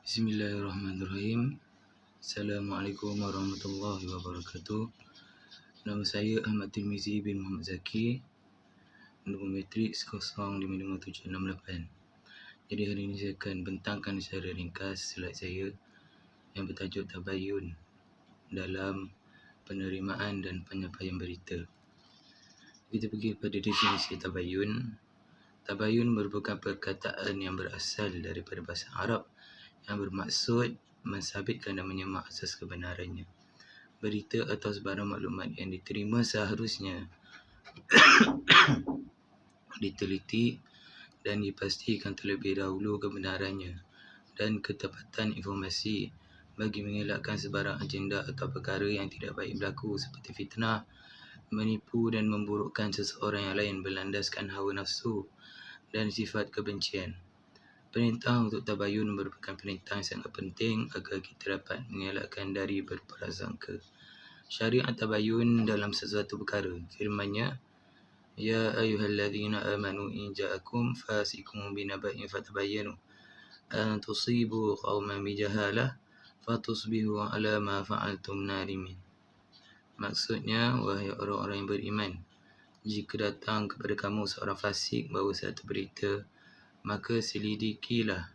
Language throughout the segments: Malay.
Bismillahirrahmanirrahim. Assalamualaikum warahmatullahi wabarakatuh. Nama saya Ahmad Tirmizi bin Muhammad Zaki, nombor matriks 055768. Jadi hari ini saya akan bentangkan secara ringkas slide saya yang bertajuk Tabayun dalam penerimaan dan penyampaian berita. Kita pergi pada definisi tabayun. Tabayun merupakan perkataan yang berasal daripada bahasa Arab yang bermaksud mensabitkan dan menyemak asas kebenarannya. Berita atau sebarang maklumat yang diterima seharusnya diteliti dan dipastikan terlebih dahulu kebenarannya dan ketepatan informasi bagi mengelakkan sebarang agenda atau perkara yang tidak baik berlaku seperti fitnah, menipu dan memburukkan seseorang yang lain berlandaskan hawa nafsu dan sifat kebencian. Perintah untuk tabayun merupakan perintah yang sangat penting agar kita dapat mengelakkan dari berprasangka. Syariat tabayun dalam sesuatu perkara. Firman-Nya, Ya ayyuhalladzina amanu in ja'akum fasiqun binaba'in fatabayyanu an tusibu qauman bijahalah fatusbihu ala ma fa'altum nadimin. Maksudnya, wahai orang-orang yang beriman, jika datang kepada kamu seorang fasik bawa satu berita, maka selidikilah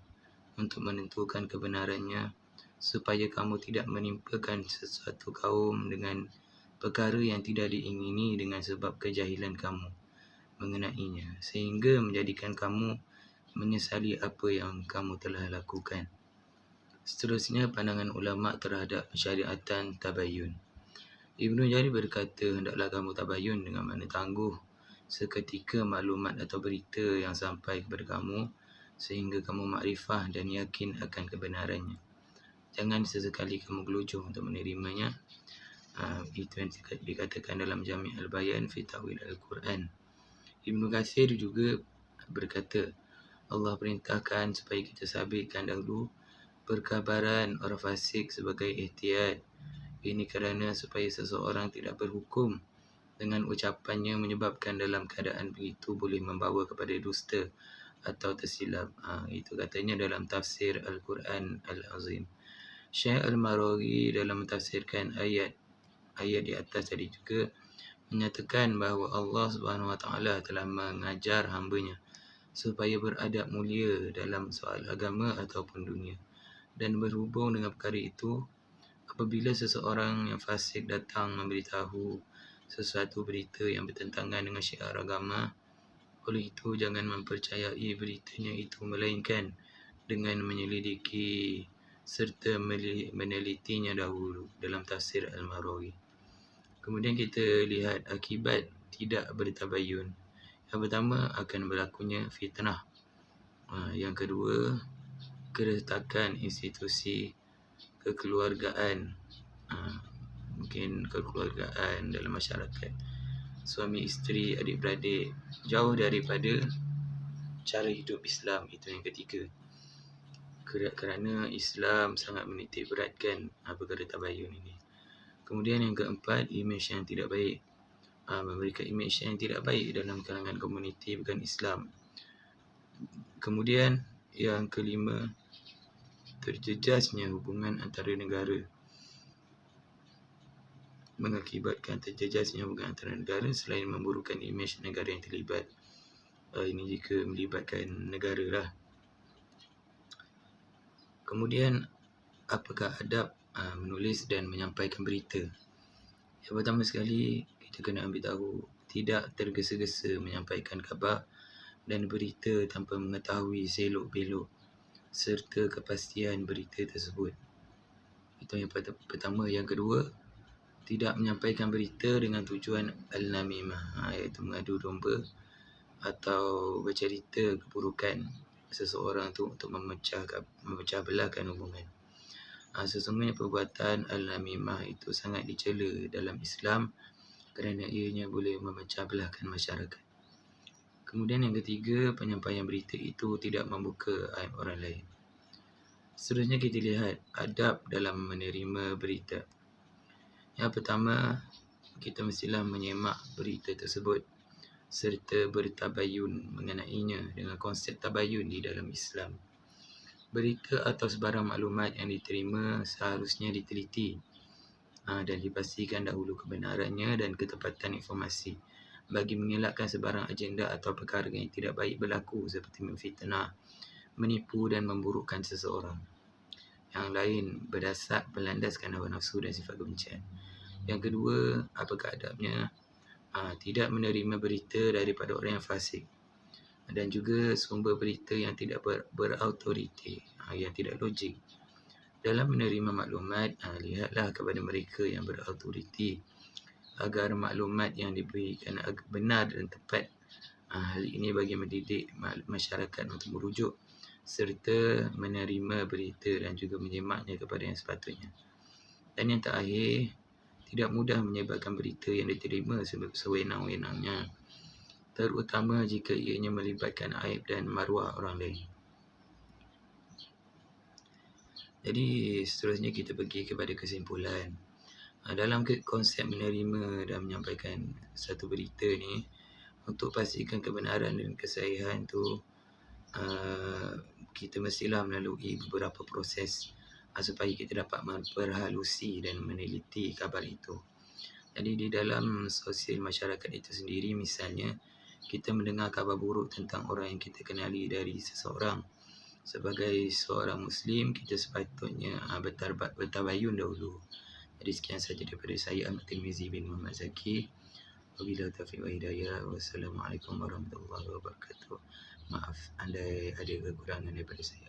untuk menentukan kebenarannya supaya kamu tidak menimpakan sesuatu kaum dengan perkara yang tidak diingini dengan sebab kejahilan kamu mengenainya, sehingga menjadikan kamu menyesali apa yang kamu telah lakukan. Seterusnya, pandangan ulama terhadap syariatan tabayun. Ibnu Jarir berkata, hendaklah kamu tabayun dengan makna tangguh seketika maklumat atau berita yang sampai kepada kamu sehingga kamu makrifah dan yakin akan kebenarannya. Jangan sesekali kamu gelucuh untuk menerimanya. Itu yang dikatakan dalam Jami' Al-Bayan fi Ta'wil Al-Quran. Ibnu Katsir juga berkata, Allah perintahkan supaya kita sabitkan dahulu perkabaran orang fasik sebagai ihtiyat. Ini kerana supaya seseorang tidak berhukum dengan ucapannya menyebabkan dalam keadaan begitu boleh membawa kepada dusta atau tersilap. Itu katanya dalam tafsir Al-Quran Al-Azim. Syekh Al-Maraghi dalam mentafsirkan ayat di atas tadi juga menyatakan bahawa Allah Subhanahu Wa Taala telah mengajar hamba-Nya supaya beradab mulia dalam soal agama ataupun dunia. Dan berhubung dengan perkara itu, apabila seseorang yang fasik datang memberitahu sesuatu berita yang bertentangan dengan syiar agama, oleh itu jangan mempercayai beritanya itu melainkan dengan menyelidiki serta menelitinya dahulu dalam tafsir Al-Maraghi. Kemudian kita lihat akibat tidak bertabayun. Yang pertama, akan berlakunya fitnah. Yang kedua, keretakan institusi kekeluargaan, mungkin kekeluargaan dalam masyarakat, suami isteri, adik-beradik jauh daripada cara hidup Islam. Itu yang ketiga, kerana Islam sangat menitik beratkan perkara tabayun ini. Kemudian yang keempat, imej yang tidak baik, memberikan imej yang tidak baik dalam kalangan komuniti bukan Islam. Kemudian yang kelima, terjejasnya hubungan antara negara, mengakibatkan terjejasnya hubungan antara negara selain memburukkan imej negara yang terlibat. Ini jika melibatkan negara lah. Kemudian, apakah adab menulis dan menyampaikan berita? Yang pertama sekali, kita kena ambil tahu tidak tergesa-gesa menyampaikan khabar dan berita tanpa mengetahui selok-belok serta kepastian berita tersebut. Itu yang pertama. Yang kedua, tidak menyampaikan berita dengan tujuan al-namimah, iaitu mengadu domba atau bercerita keburukan seseorang tu untuk memecah belahkan hubungan. Sesungguhnya perbuatan al-namimah itu sangat dicela dalam Islam kerana ianya boleh memecah belahkan masyarakat. Kemudian yang ketiga, penyampaian berita itu tidak membuka aib orang lain. Seterusnya kita lihat adab dalam menerima berita. Yang pertama, kita mestilah menyemak berita tersebut serta bertabayun mengenainya dengan konsep tabayun di dalam Islam. Berita atau sebarang maklumat yang diterima seharusnya diteliti dan dipastikan dahulu kebenarannya dan ketepatan informasi bagi mengelakkan sebarang agenda atau perkara yang tidak baik berlaku seperti memfitnah, menipu dan memburukkan seseorang. Yang lain berlandaskan hawa nafsu dan sifat kebencian. Yang kedua, apakah adabnya? Tidak menerima berita daripada orang yang fasik dan juga sumber berita yang tidak berautoriti, yang tidak logik. Dalam menerima maklumat, lihatlah kepada mereka yang berautoriti agar maklumat yang diberikan benar dan tepat. Hal ini bagi mendidik masyarakat untuk merujuk serta menerima berita dan juga menyemaknya kepada yang sepatutnya. Dan yang terakhir, tidak mudah menyebarkan berita yang diterima sewenang-wenangnya, terutama jika ianya melibatkan aib dan maruah orang lain. Jadi seterusnya kita pergi kepada kesimpulan. Dalam konsep menerima dan menyampaikan satu berita ni, untuk pastikan kebenaran dan kesahihan tu, kita mestilah melalui beberapa proses supaya kita dapat memperhalusi dan meneliti kabar itu. Jadi di dalam sosial masyarakat itu sendiri, misalnya kita mendengar kabar buruk tentang orang yang kita kenali dari seseorang. Sebagai seorang Muslim, kita sepatutnya bertabayun dahulu. Jadi sekian saja daripada saya, Ahmad Tirmizi bin Muhammad Zaki. Wabillahi taufiq wa hidayah. Wassalamualaikum warahmatullahi wabarakatuh. Maaf andai ada kekurangan daripada saya.